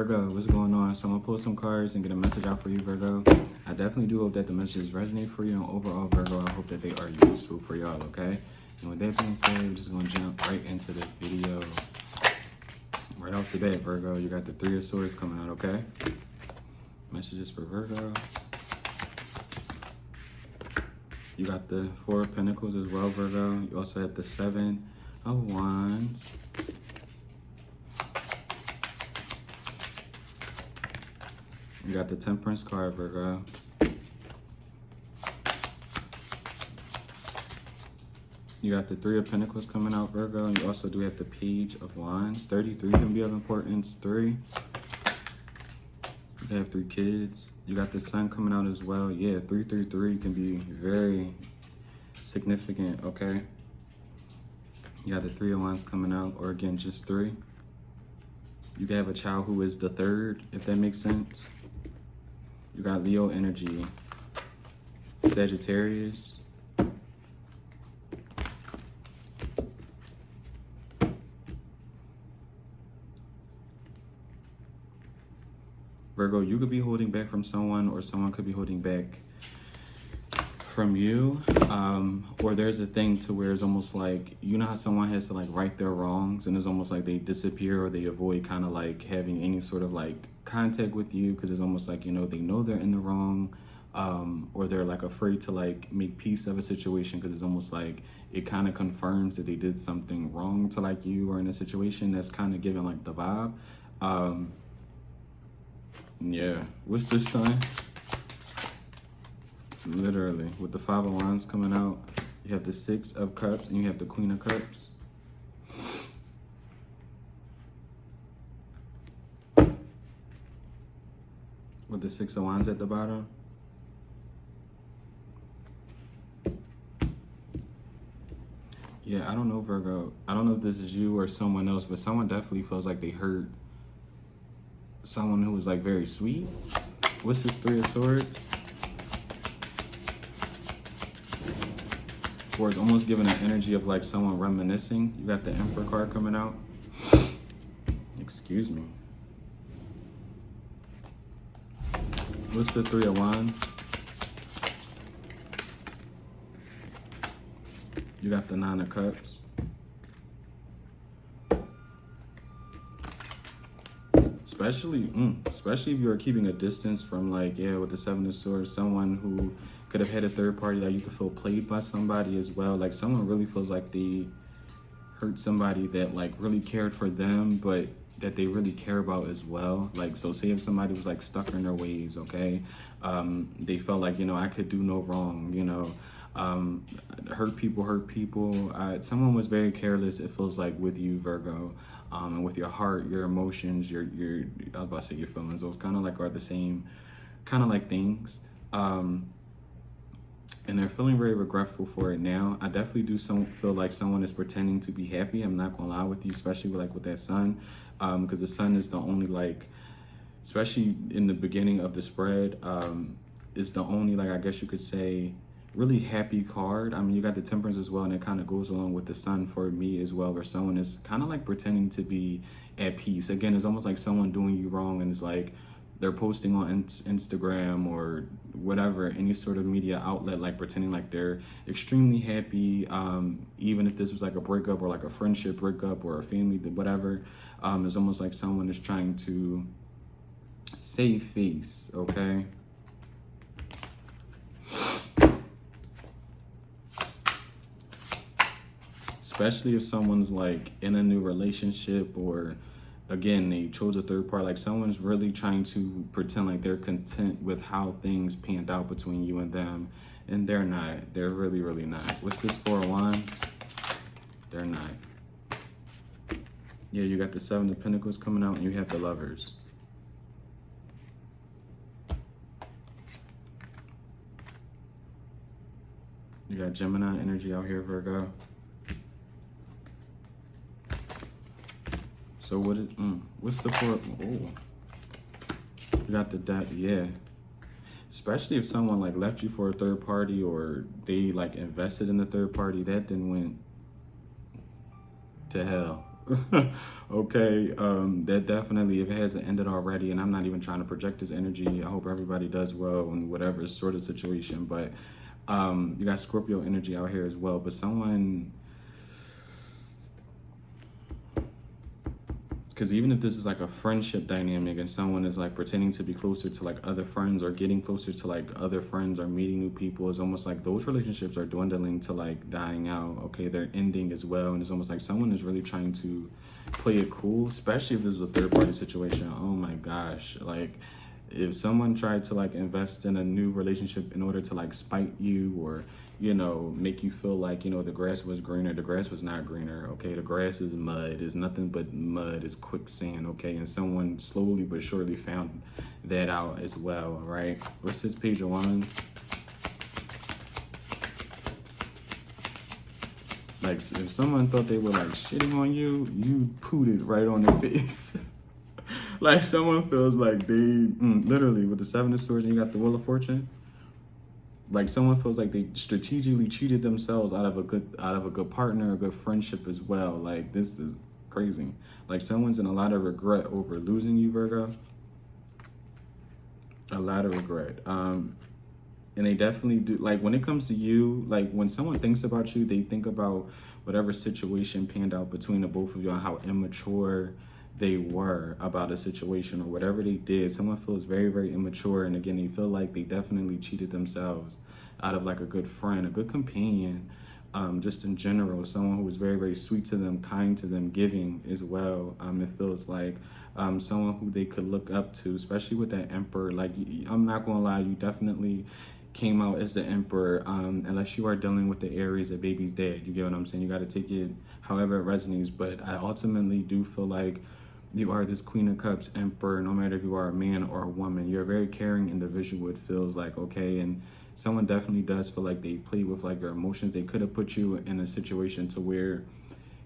Virgo, what's going on? So I'm gonna pull some cards and get a message out for you, Virgo. I definitely do hope that the messages resonate for you, and overall, Virgo, I hope that they are useful for y'all, okay? And with that being said, we're just gonna jump right into the video. Right off the bat, Virgo, you got the Three of Swords coming out, okay? Messages for Virgo. You got the Four of Pentacles as well, Virgo. You also have the Seven of Wands. You got the Temperance card, Virgo. You got the Three of Pentacles coming out, Virgo. And you also do have the Page of Wands. 33 can be of importance. 3. You have 3 kids. You got the Sun coming out as well. Yeah, 333 can be very significant, okay? You got the Three of Wands coming out, or again, just 3. You can have a child who is the 3rd, if that makes sense. You got Leo energy, Sagittarius. Virgo, you could be holding back from someone, or someone could be holding back from you. Or there's a thing to where it's almost like, you know how someone has to like right their wrongs, and it's almost like they disappear or they avoid kind of like having any sort of like contact with you, because it's almost like, you know they're in the wrong, or they're like afraid to like make peace of a situation, because it's almost like it kind of confirms that they did something wrong to like you, or in a situation that's kind of giving like the vibe. Yeah, what's this sign? Literally, with the Five of Wands coming out, you have the Six of Cups and you have the Queen of Cups. With the Six of Wands at the bottom. Yeah, I don't know, Virgo. I don't know if this is you or someone else, but someone definitely feels like they hurt someone who was like very sweet. What's this Three of Swords? Or it's almost giving an energy of like someone reminiscing. You got the Emperor card coming out. Excuse me. What's the Three of Wands? You got the Nine of Cups. Especially if you're keeping a distance from, like, yeah, with the Seven of Swords, someone who could have had a third party, that you could feel played by somebody as well. Like someone really feels like they hurt somebody that like really cared for them, but that they really care about as well. Like, so say if somebody was like stuck in their ways, okay, they felt like, I could do no wrong, hurt people. Someone was very careless, it feels like, with you, Virgo, and with your heart, your emotions, your I was about to say your feelings, those kind of like are the same kind of like things. And they're feeling very regretful for it now. I definitely do feel like someone is pretending to be happy. I'm not gonna lie with you, especially with that Sun, because the Sun is the only, like, especially in the beginning of the spread, is the only, like, I guess you could say, really happy card. I mean, you got the Temperance as well, and it kind of goes along with the Sun for me as well, where someone is kind of like pretending to be at peace. Again, it's almost like someone doing you wrong, and it's like they're posting on Instagram or whatever, any sort of media outlet, like pretending like they're extremely happy, even if this was like a breakup or like a friendship breakup or a family, whatever. It's almost like someone is trying to save face, okay? Especially if someone's like in a new relationship, or again, they chose a third part, like someone's really trying to pretend like they're content with how things panned out between you and them, and they're not. They're really, really not. What's this Four of Wands? They're not. Yeah, you got the Seven of Pentacles coming out, and you have the Lovers. You got Gemini energy out here, Virgo. So what's the Four? Oh, you got the Death. Yeah, especially if someone like left you for a third party, or they like invested in the third party, that then went to hell. Okay, that definitely, if it hasn't ended already, and I'm not even trying to project this energy, I hope everybody does well in whatever sort of situation, but you got Scorpio energy out here as well. But someone, because even if this is like a friendship dynamic and someone is like pretending to be closer to like other friends or getting closer to like other friends or meeting new people, it's almost like those relationships are dwindling to like dying out. Okay, they're ending as well. And it's almost like someone is really trying to play it cool, especially if this is a third party situation. Oh my gosh. Like if someone tried to like invest in a new relationship in order to like spite you or, you know, make you feel like, you know, the grass was greener, the grass was not greener. Okay, the grass is mud, it's nothing but mud, it's quicksand. Okay, and someone slowly but surely found that out as well. All right, what's this Page of Wands? Like if someone thought they were like shitting on you, you pooted right on their face. Like someone feels like they literally with the Seven of Swords and you got the Wheel of Fortune. Like someone feels like they strategically cheated themselves out of a good partner, a good friendship as well. Like this is crazy. Like someone's in a lot of regret over losing you, Virgo. A lot of regret. And they definitely do. Like when it comes to you, like when someone thinks about you, they think about whatever situation panned out between the both of you and how immature they were about a situation or whatever they did. Someone feels very, very immature. And again, they feel like they definitely cheated themselves out of like a good friend, a good companion, just in general, someone who was very, very sweet to them, kind to them, giving as well. It feels like someone who they could look up to, especially with that Emperor. Like, I'm not gonna lie, you definitely came out as the Emperor, unless you are dealing with the Aries, that baby's dead. You get what I'm saying? You got to take it however it resonates. But I ultimately do feel like you are this Queen of Cups Emperor, no matter if you are a man or a woman. You're a very caring individual, it feels like, okay? And someone definitely does feel like they played with like your emotions. They could have put you in a situation to where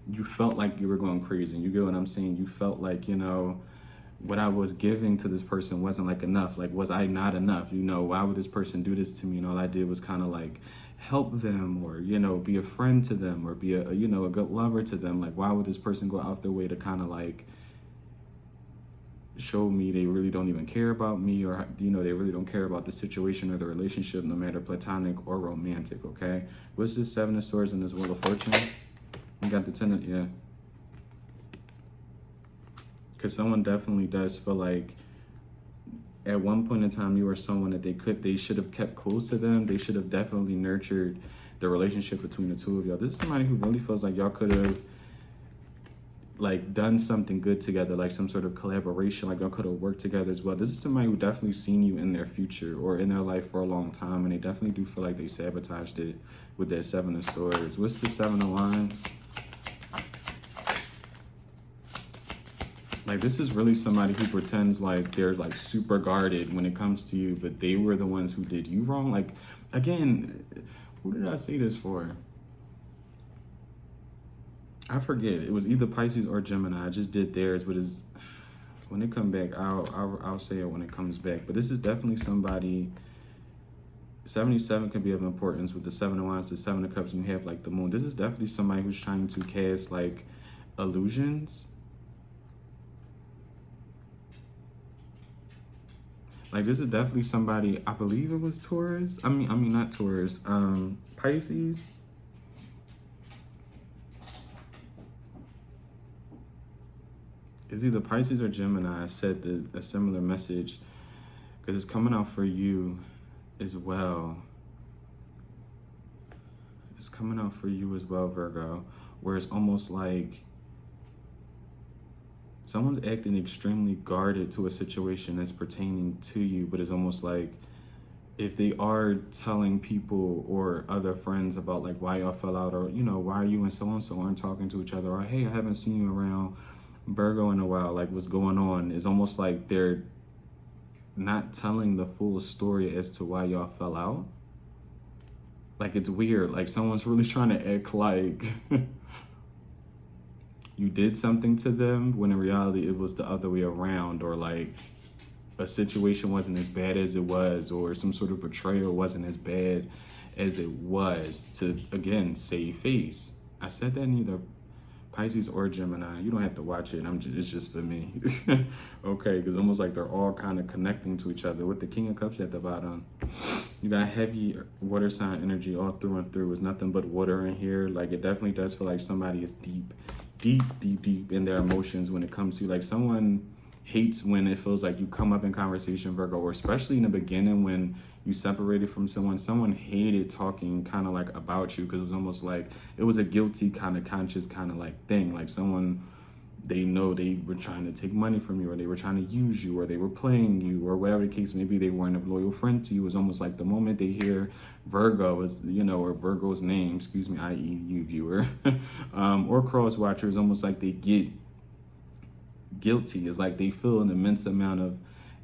you felt like you were going crazy. You get what I'm saying? You felt like, you know, what I was giving to this person wasn't like enough. Like, was I not enough? You know, why would this person do this to me? And all I did was kind of like help them or, you know, be a friend to them or be a, you know, a good lover to them. Like, why would this person go out their way to kind of like show me they really don't even care about me, or, you know, they really don't care about the situation or the relationship, no matter platonic or romantic, okay? What's this Seven of Swords and this Wheel of Fortune? You got the Ten of, yeah. Because someone definitely does feel like at one point in time you were someone that they should have kept close to them. They should have definitely nurtured the relationship between the two of y'all. This is somebody who really feels like y'all could have like done something good together, like some sort of collaboration, like y'all could have worked together as well. This is somebody who definitely seen you in their future or in their life for a long time, and they definitely do feel like they sabotaged it with that Seven of Swords. What's the Seven of Wands? Like this is really somebody who pretends like they're like super guarded when it comes to you, but they were the ones who did you wrong. Like, again, who did I say this for? I forget. It was either Pisces or Gemini. I just did theirs, but it's, when it come back, I'll say it when it comes back. But this is definitely somebody. 77 can be of importance with the Seven of Wands, the Seven of Cups, and you have like the Moon. This is definitely somebody who's trying to cast like illusions. Like this is definitely somebody, I believe it was Taurus. I mean not Taurus, Pisces. It's either Pisces or Gemini. I said a similar message because it's coming out for you as well. It's coming out for you as well, Virgo, where it's almost like someone's acting extremely guarded to a situation that's pertaining to you, but it's almost like if they are telling people or other friends about like why y'all fell out, or, you know, why you and so aren't talking to each other, or hey, I haven't seen you around Virgo in a while, like what's going on? It's almost like they're not telling the full story as to why y'all fell out. Like it's weird. Like someone's really trying to act like you did something to them when in reality it was the other way around, or like a situation wasn't as bad as it was, or some sort of betrayal wasn't as bad as it was, to again save face. I said that in either Pisces or Gemini. You don't have to watch it. It's just for me. Okay, because almost like they're all kind of connecting to each other. With the King of Cups at the bottom, you got heavy water sign energy all through and through. It's nothing but water in here. Like, it definitely does feel like somebody is deep in their emotions when it comes to, like, someone hates when it feels like you come up in conversation, Virgo, or especially in the beginning when you separated from someone hated talking kind of like about you, because it was almost like it was a guilty kind of conscious kind of like thing. Like, someone, they know they were trying to take money from you, or they were trying to use you, or they were playing you, or whatever the case may be. They weren't a loyal friend to you. It was almost like the moment they hear Virgo is, you know, or Virgo's name, excuse me, i.e. you viewer, or cross watcher, is almost like they get guilty. It's like they feel an immense amount of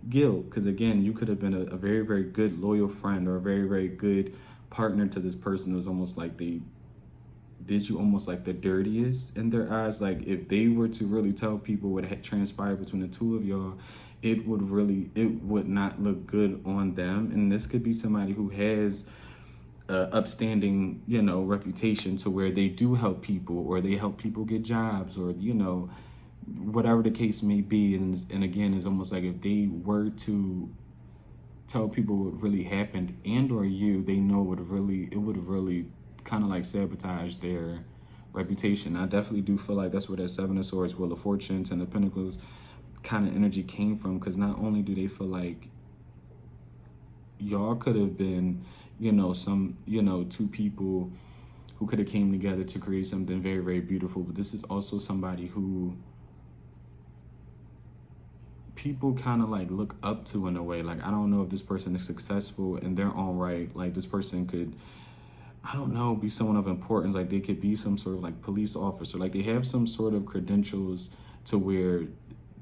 guilt, because again, you could have been a very, very good loyal friend, or a very, very good partner to this person. It was almost like they did you almost like the dirtiest in their eyes. Like, if they were to really tell people what had transpired between the two of y'all, it would not look good on them. And this could be somebody who has upstanding, you know, reputation, to where they do help people, or they help people get jobs, or, you know, whatever the case may be. And again, it's almost like if they were to tell people what really happened, and or you, they know it would have really kind of like sabotage their reputation. I definitely do feel like that's where that Seven of Swords, Wheel of Fortune, and the Pentacles kind of energy came from, because not only do they feel like y'all could have been, you know, two people who could have came together to create something very, very beautiful, but this is also somebody who people kind of like look up to in a way. Like, I don't know if this person is successful in their own right. Like, this person could, I don't know, be someone of importance. Like, they could be some sort of like police officer. Like, they have some sort of credentials to where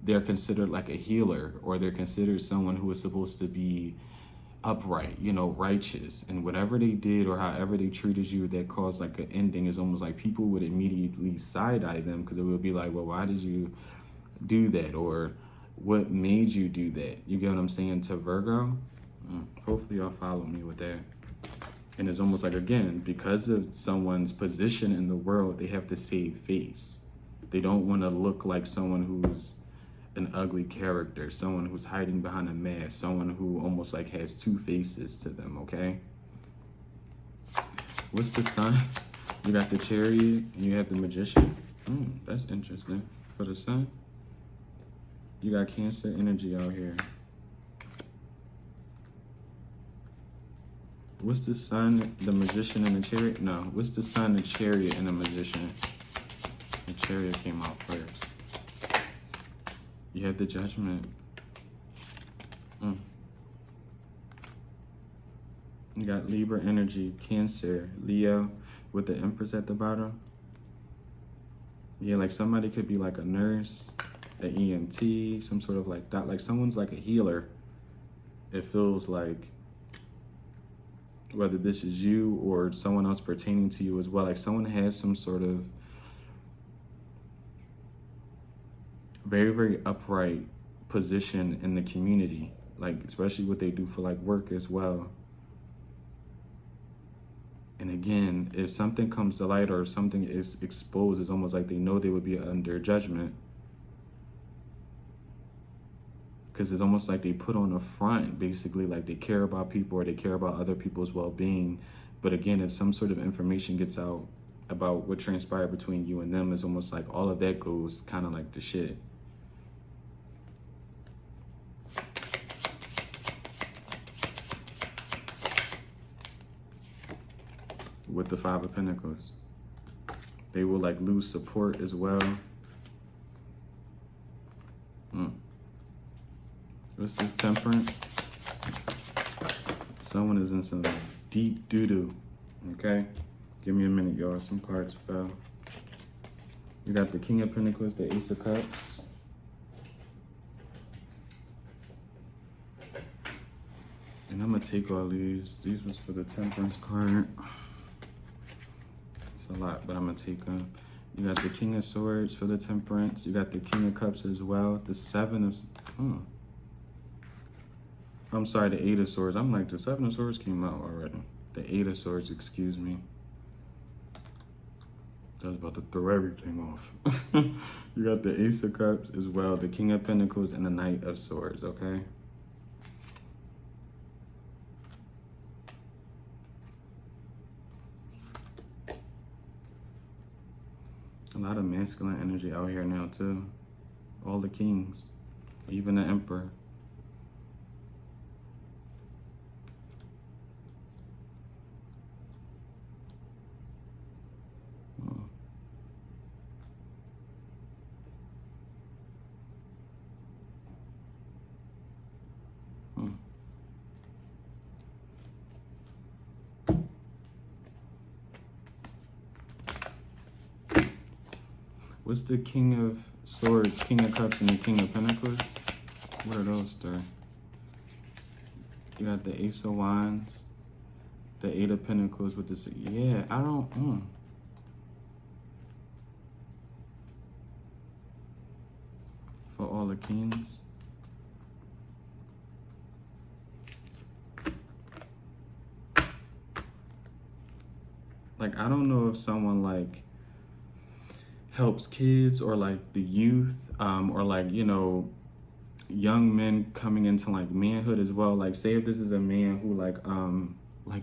they're considered like a healer, or they're considered someone who is supposed to be upright, you know, righteous. And whatever they did or however they treated you that caused like an ending, is almost like people would immediately side-eye them, because it would be like, well, why did you do that? Or what made you do that? You get what I'm saying, to Virgo? Hopefully y'all follow me with that. And it's almost like, again, because of someone's position in the world, they have to save face. They don't want to look like someone who's an ugly character, someone who's hiding behind a mask, someone who almost like has two faces to them, okay? What's the Sun? You got the Chariot, and you have the Magician. That's interesting. For the Sun, you got Cancer energy out here. What's the Sun, the Magician, and the Chariot? No, what's the Sun, the Chariot, and the Magician? The Chariot came out first. You have the Judgment. You got Libra energy, Cancer, Leo, with the Empress at the bottom. Yeah, like somebody could be like a nurse, an EMT, some sort of like that. Like, someone's like a healer. It feels like, whether this is you or someone else pertaining to you as well. Like, someone has some sort of very, very upright position in the community, like especially what they do for like work as well. And again, if something comes to light or something is exposed, it's almost like they know they would be under judgment, because it's almost like they put on a front, basically, like they care about people or they care about other people's well-being. But again, if some sort of information gets out about what transpired between you and them, it's almost like all of that goes kind of like to shit. With the Five of Pentacles, they will like lose support as well. What's this? Temperance. Someone is in some deep doo-doo. Okay, give me a minute, y'all. Some cards fell. You got the King of Pentacles, the Ace of Cups. And I'm gonna take all these. These was for the Temperance card. It's a lot, but I'm gonna take them. You got the King of Swords for the Temperance. You got the King of Cups as well. The Seven of... I'm sorry, the Eight of Swords. I'm like, the Seven of Swords came out already. The Eight of Swords, excuse me. I was about to throw everything off. You got the Ace of Cups as well, the King of Pentacles, and the Knight of Swords, okay? A lot of masculine energy out here now, too. All the kings, even the Emperor. What's the King of Swords, King of Cups, and the King of Pentacles? What are those three? You got the Ace of Wands, the Eight of Pentacles with this. Yeah, I don't. For all the kings. Like, I don't know if someone like helps kids or like the youth, or like, you know, young men coming into like manhood as well. Like, say if this is a man who like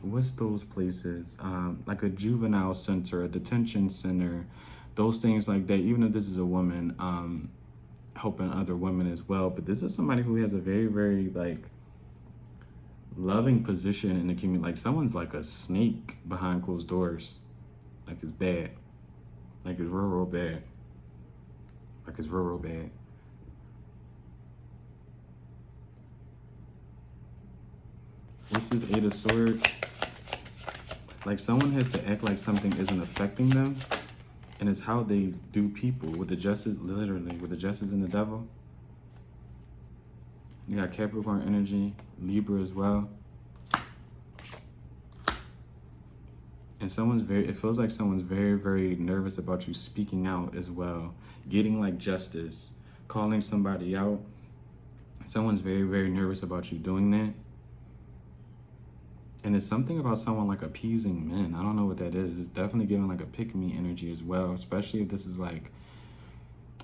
what's those places? Like a juvenile center, a detention center, those things like that. Even if this is a woman, helping other women as well. But this is somebody who has a very, very like loving position in the community. Like, someone's like a snake behind closed doors. Like, it's bad. Like, it's real, real bad. Like, it's real, real bad. What's this Eight of Swords? Like, someone has to act like something isn't affecting them. And it's how they do people with the Justice, literally, with the Justice and the Devil. You got Capricorn energy, Libra as well. And it feels like someone's very, very nervous about you speaking out as well. Getting like justice, calling somebody out. Someone's very, very nervous about you doing that. And it's something about someone like appeasing men. I don't know what that is. It's definitely giving like a pick-me energy as well, especially if this is like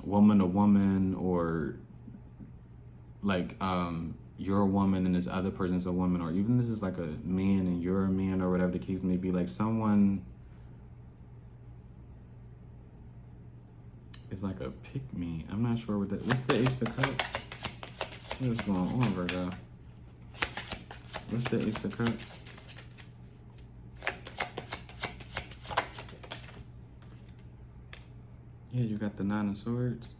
woman to woman, or like you're a woman and this other person's a woman, or even this is like a man and you're a man, or whatever the case may be. Like, someone is like a pick-me. I'm not sure what that. What's the Ace of Cups? What's going on, Virgo? What's the Ace of Cups? Yeah, you got the Nine of Swords.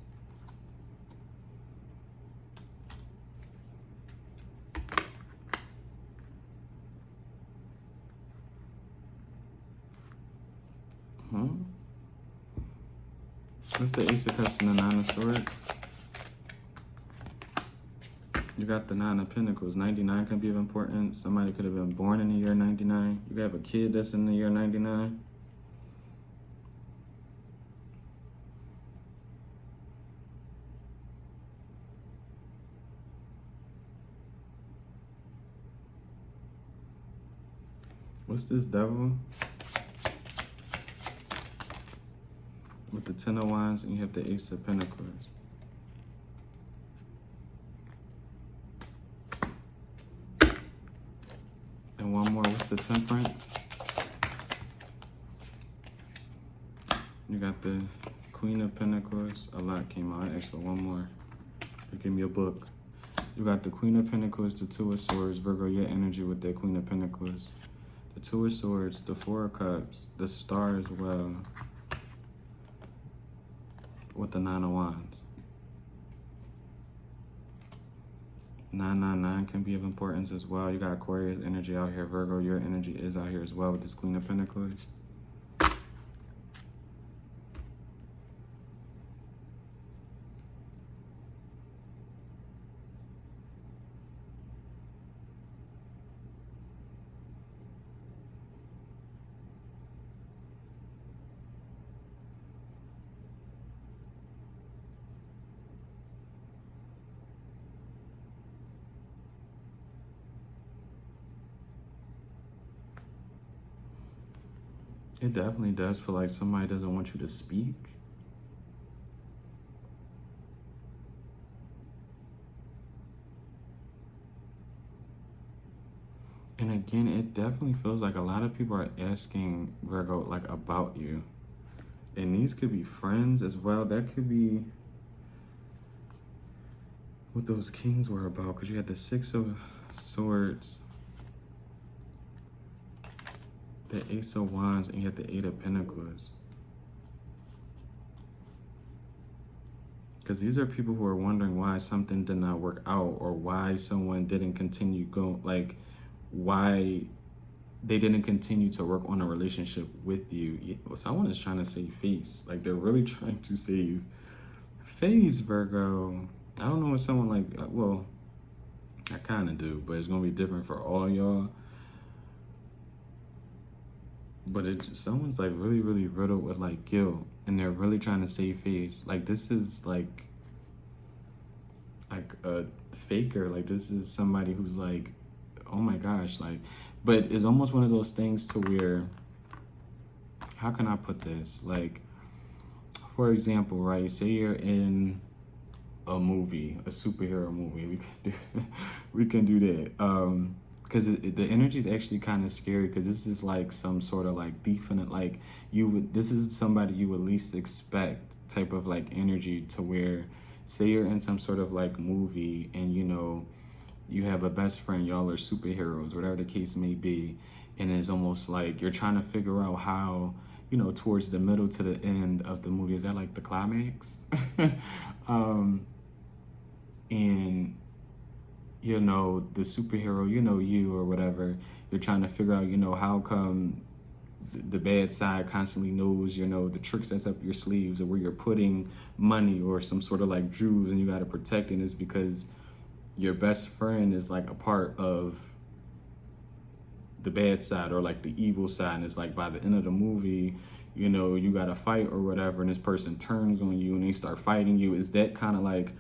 What's the Ace of Cups and the Nine of Swords? You got the Nine of Pentacles. 99 can be of importance. Somebody could have been born in the year 99. You could have a kid that's in the year 99. What's this Devil? With the Ten of Wands, and you have the Ace of Pentacles. And one more, what's the Temperance? You got the Queen of Pentacles. A lot came out. I asked for one more. They give me a book. You got the Queen of Pentacles, the Two of Swords. Virgo, your energy with that Queen of Pentacles. The Two of Swords, the Four of Cups, the Star as well. With the Nine of Wands. 999 can be of importance as well. You got Aquarius energy out here. Virgo, your energy is out here as well with this Queen of Pentacles. It definitely does feel like somebody doesn't want you to speak. And again, it definitely feels like a lot of people are asking Virgo like about you. And these could be friends as well. That could be what those kings were about, because you had the Six of Swords, the Ace of Wands, and you had the Eight of Pentacles. Because these are people who are wondering why something did not work out, or why someone didn't continue going, like why they didn't continue to work on a relationship with you. Someone is trying to save face. Like they're really trying to save face, Virgo. I don't know if someone like, well, I kind of do, but it's going to be different for all y'all. But someone's like really, really riddled with like guilt, and they're really trying to save face. Like this is like a faker. Like this is somebody who's like, oh my gosh, like, but it's almost one of those things to where, how can I put this? Like, for example, right? Say you're in a movie, a superhero movie. We can do that. Because the energy is actually kind of scary, because this is like some sort of like definite, like this is somebody you would least expect type of like energy, to where say you're in some sort of like movie and you have a best friend, y'all are superheroes, whatever the case may be, and it's almost like you're trying to figure out how, towards the middle to the end of the movie, is that like the climax? And the superhero, you or whatever, you're trying to figure out, how come the bad side constantly knows, the tricks that's up your sleeves, or where you're putting money or some sort of like jewels, and you got to protect it. Is because your best friend is like a part of the bad side, or like the evil side. And it's like by the end of the movie, you got to fight or whatever, and this person turns on you and they start fighting you. Is that kind of like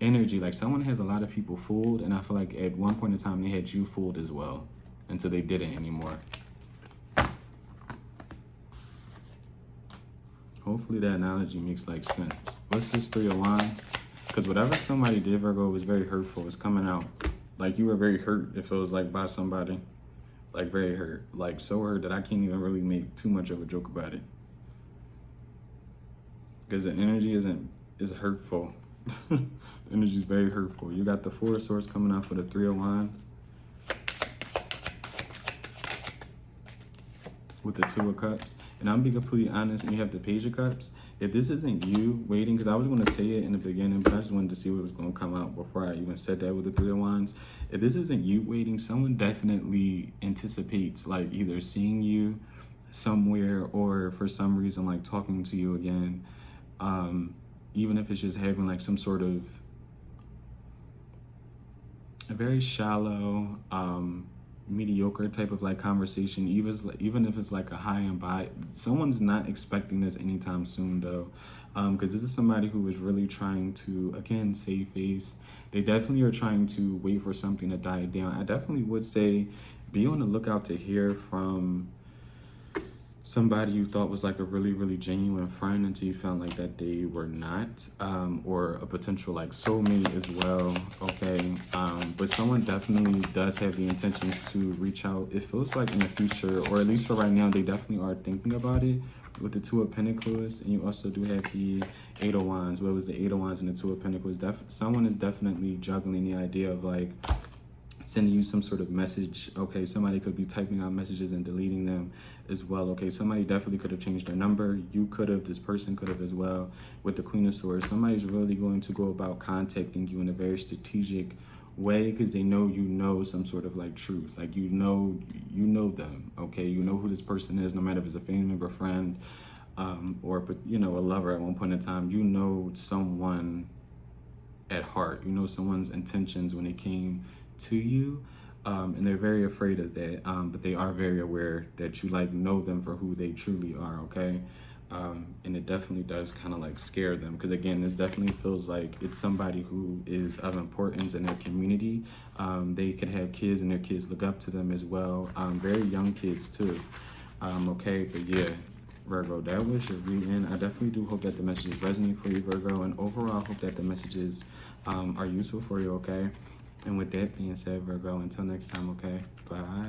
energy? Like someone has a lot of people fooled, and I feel like at one point in time they had you fooled as well, until they didn't anymore. Hopefully that analogy makes like sense. What's this Three of Wands? Because whatever somebody did, Virgo, was very hurtful. It's coming out. Like you were very hurt, it feels like, by somebody. Like very hurt. Like so hurt that I can't even really make too much of a joke about it. Because the energy is hurtful. The energy is very hurtful. You got the Four of Swords coming out for the Three of Wands, with the Two of Cups. And I'm being completely honest, and you have the Page of Cups. If this isn't you waiting, because I was going to say it in the beginning, but I just wanted to see what was going to come out before I even said that with the Three of Wands. If this isn't you waiting, someone definitely anticipates like either seeing you somewhere, or for some reason like talking to you again. Even if it's just having like some sort of a very shallow, mediocre type of like conversation, even if it's like a high and by. Someone's not expecting this anytime soon though, because this is somebody who is really trying to, again, save face. They definitely are trying to wait for something to die down. I definitely would say be on the lookout to hear from somebody you thought was like a really, really genuine friend, until you found like that they were not, or a potential like soulmate as well, okay? But someone definitely does have the intentions to reach out. It feels like in the future, or at least for right now, they definitely are thinking about it, with the Two of Pentacles. And you also do have the Eight of Wands. What was the Eight of Wands and the Two of Pentacles? Someone is definitely juggling the idea of like sending you some sort of message. Okay, somebody could be typing out messages and deleting them as well. Okay, somebody definitely could have changed their number. You could have, this person could have as well. With the Queen of Swords, somebody's really going to go about contacting you in a very strategic way, because they know some sort of like truth. Like you know them. Okay, you know who this person is, no matter if it's a family member, friend, or a lover at one point in time. You know someone at heart. You know someone's intentions when it came to you, and they're very afraid of that, but they are very aware that you like know them for who they truly are, okay? And it definitely does kind of like scare them, because again, this definitely feels like it's somebody who is of importance in their community. They could have kids, and their kids look up to them as well, very young kids too. Okay, but yeah, Virgo, that was your reading. I definitely do hope that the messages resonate for you, Virgo, and overall I hope that the messages are useful for you, okay? And with that being said, Virgo, until next time, okay? Bye.